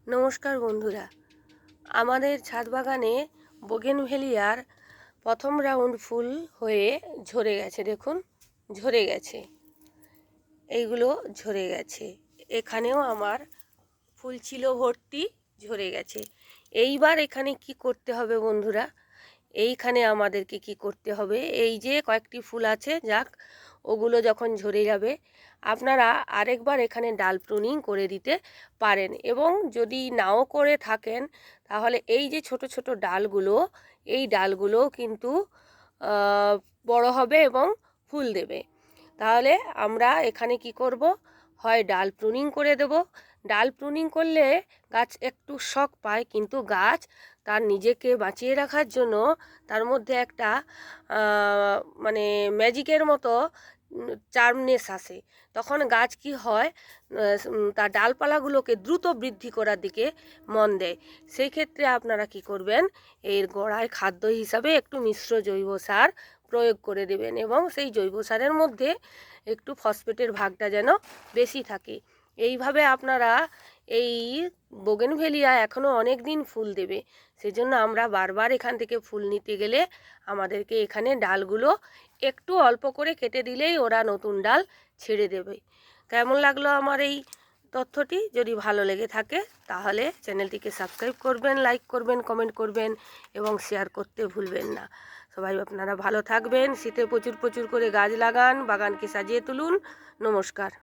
নমস্কার বন্ধুরা, আমাদের ছাদ বাগানে বোগেনভেলিয়ার প্রথম রাউন্ড ফুল হয়ে ঝরে গেছে। দেখুন, ঝরে গেছে, এইগুলো ঝরে গেছে। এখানেও আমার ফুল ছিল ভর্তি, ঝরে গেছে। এইবার এখানে কি করতে হবে বন্ধুরা? এইখানে আমাদেরকে কি করতে হবে, এই যে কয়েকটি ফুল আছে, যাক, ওগুলো যখন ঝরে যাবে আপনারা আরেকবার এখানে ডাল প্রুনিং করে দিতে পারেন। এবং যদি নাও করে থাকেন তাহলে এই যে ছোট ছোট ডালগুলো, এই ডালগুলোও কিন্তু বড় হবে এবং ফুল দেবে। তাহলে আমরা এখানে কি করব, হয় ডাল প্রুনিং করে দেব। ডাল প্রুনিং করলে গাছ একটু শক পায়, কিন্তু গাছ তার নিজেকে বাঁচিয়ে রাখার জন্য তার মধ্যে একটা মানে ম্যাজিকের মতো চার্মনেস আসে। তখন গাছ কি হয়, তার ডালপালাগুলোকে দ্রুত বৃদ্ধি করার দিকে মন দেয়। সেই ক্ষেত্রে আপনারা কি করবেন, এর গোড়ায় খাদ্য হিসাবে একটু মিশ্র জৈব সার প্রয়োগ করে দেবেন, এবং সেই জৈব সারের মধ্যে একটু ফসফেটের ভাগটা যেন বেশি থাকে। এইভাবে আপনারা, এই বোগেনভেলিয়া এখনও অনেক দিন ফুল দেবে, সেজন্য আমরা বারবার এখান থেকে ফুল নিতে গেলে আমাদেরকে এখানে ডালগুলো একটু অল্প করে কেটে দিলেই ওরা নতুন ডাল ছেড়ে দেবে। কেমন লাগলো আমার এই তথ্যটি? যদি ভালো লেগে থাকে তাহলে চ্যানেলটিকে সাবস্ক্রাইব করবেন, লাইক করবেন, কমেন্ট করবেন এবং শেয়ার করতে ভুলবেন না। সবাই আপনারা ভালো থাকবেন, শীতে প্রচুর প্রচুর করে গাছ লাগান, বাগানকে সাজিয়ে তুলুন। নমস্কার।